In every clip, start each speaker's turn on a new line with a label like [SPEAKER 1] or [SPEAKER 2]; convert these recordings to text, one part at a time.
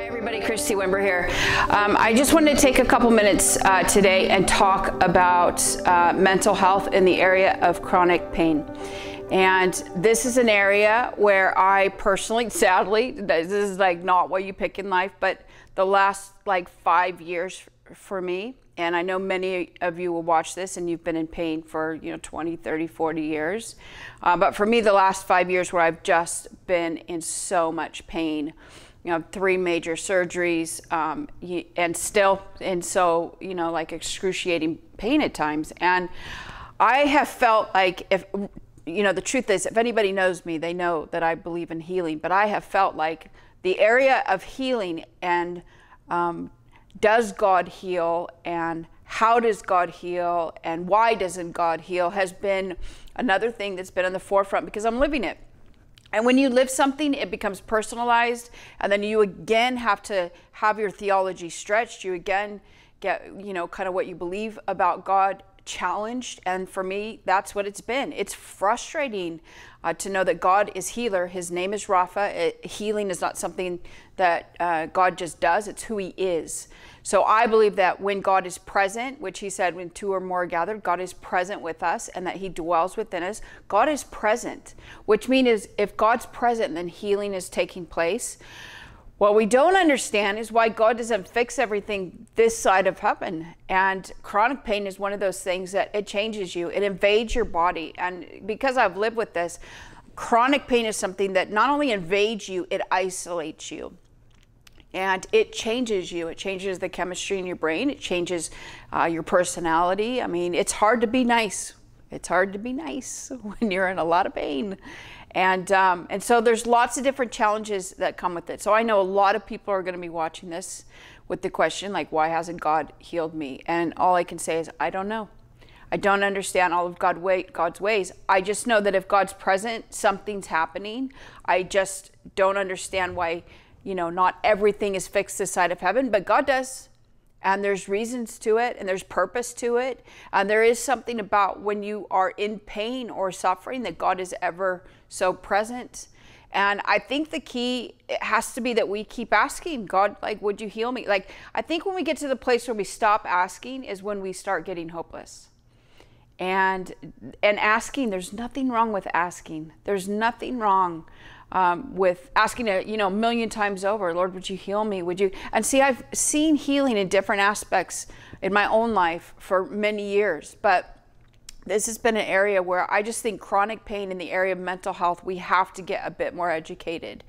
[SPEAKER 1] Everybody, Christy Wimber here. I just wanted to take a couple minutes today and talk about mental health in the area of chronic pain. And this is an area where I personally, sadly, this is like not what you pick in life, but the last like 5 years for me, and I know many of you will watch this and you've been in pain for 20, 30, 40 years. But for me, the last 5 years where I've just been in so much pain, 3 major surgeries, and still in so, like excruciating pain at times. And I have felt like if, the truth is, if anybody knows me, they know that I believe in healing, but I have felt like the area of healing and does God heal and how does God heal and why doesn't God heal has been another thing that's been on the forefront because I'm living it. And when you live something, it becomes personalized, and then you again have to have your theology stretched. You again get, kind of what you believe about God challenged. And for me, that's what it's been. It's frustrating to know that God is healer. His name is Rapha. Healing is not something that God just does. It's who he is. So I believe that when God is present, which he said when 2 or more are gathered, God is present with us and that he dwells within us. God is present, which means if God's present, then healing is taking place. What we don't understand is why God doesn't fix everything this side of heaven. And chronic pain is one of those things that it changes you. It invades your body. And because I've lived with this, chronic pain is something that not only invades you, it isolates you. And it changes you. It changes the chemistry in your brain. It changes your personality. I mean, it's hard to be nice. It's hard to be nice when you're in a lot of pain. And so there's lots of different challenges that come with it. So I know a lot of people are going to be watching this with the question, like, why hasn't God healed me? And all I can say is, I don't know. I don't understand all of God's ways. I just know that if God's present, something's happening. I just don't understand why, not everything is fixed this side of heaven, but God does. And there's reasons to it, and there's purpose to it. And there is something about when you are in pain or suffering that God is ever so present. And I think the key has to be that we keep asking God, like, would you heal me? Like, I think when we get to the place where we stop asking is when we start getting hopeless. And asking, there's nothing wrong with asking. There's nothing wrong with asking a million times over, Lord, would you heal me? Would you? And see, I've seen healing in different aspects in my own life for many years, but this has been an area where I just think chronic pain in the area of mental health, we have to get a bit more educated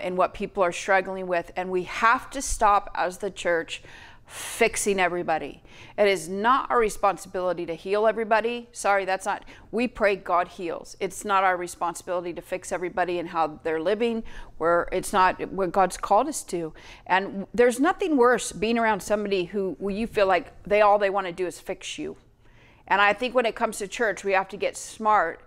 [SPEAKER 1] in what people are struggling with, and we have to stop as the church fixing everybody. It is not our responsibility to heal everybody. Sorry, that's not. We pray God heals. It's not our responsibility to fix everybody and how they're living, where it's not what God's called us to. And there's nothing worse being around somebody who you feel like all they want to do is fix you. And I think when it comes to church, we have to get smart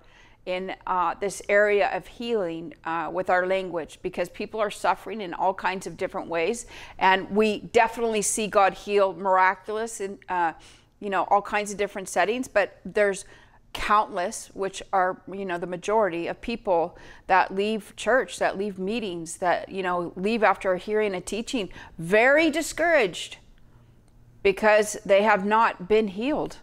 [SPEAKER 1] in this area of healing with our language, because people are suffering in all kinds of different ways. And we definitely see God heal miraculous in all kinds of different settings, but there's countless, which are the majority of people that leave church, that leave meetings, that leave after hearing a teaching very discouraged because they have not been healed.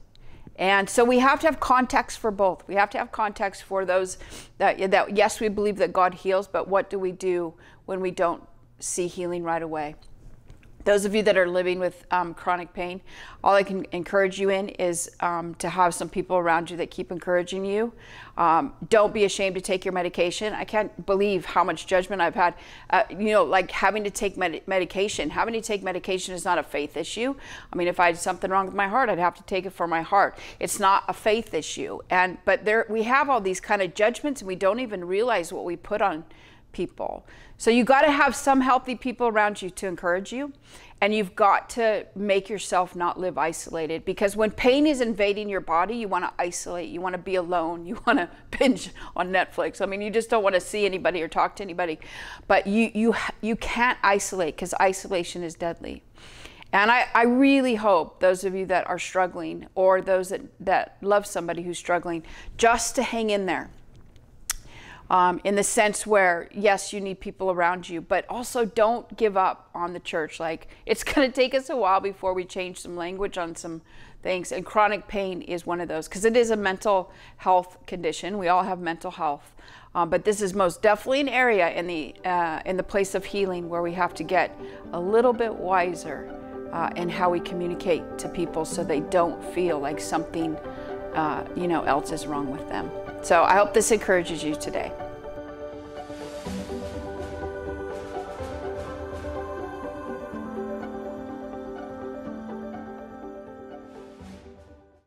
[SPEAKER 1] And so we have to have context for both. We have to have context for those that yes, we believe that God heals, but what do we do when we don't see healing right away? Those of you that are living with chronic pain, all I can encourage you in is to have some people around you that keep encouraging you. Don't be ashamed to take your medication. I can't believe how much judgment I've had, like having to take medication. Having to take medication is not a faith issue. I mean, if I had something wrong with my heart, I'd have to take it for my heart. It's not a faith issue. But we have all these kind of judgments, and we don't even realize what we put on people. So you got to have some healthy people around you to encourage you, and you've got to make yourself not live isolated, because when pain is invading your body, you want to isolate, you want to be alone, you want to binge on Netflix. I mean, you just don't want to see anybody or talk to anybody, but you can't isolate, because isolation is deadly. And I really hope those of you that are struggling, or those that love somebody who's struggling, just to hang in there. in the sense where, yes, you need people around you, but also don't give up on the church. Like, it's going to take us a while before we change some language on some things, and chronic pain is one of those, because it is a mental health condition. We all have mental health, but this is most definitely an area in the place of healing where we have to get a little bit wiser in how we communicate to people, so they don't feel like something else is wrong with them. So I hope this encourages you today.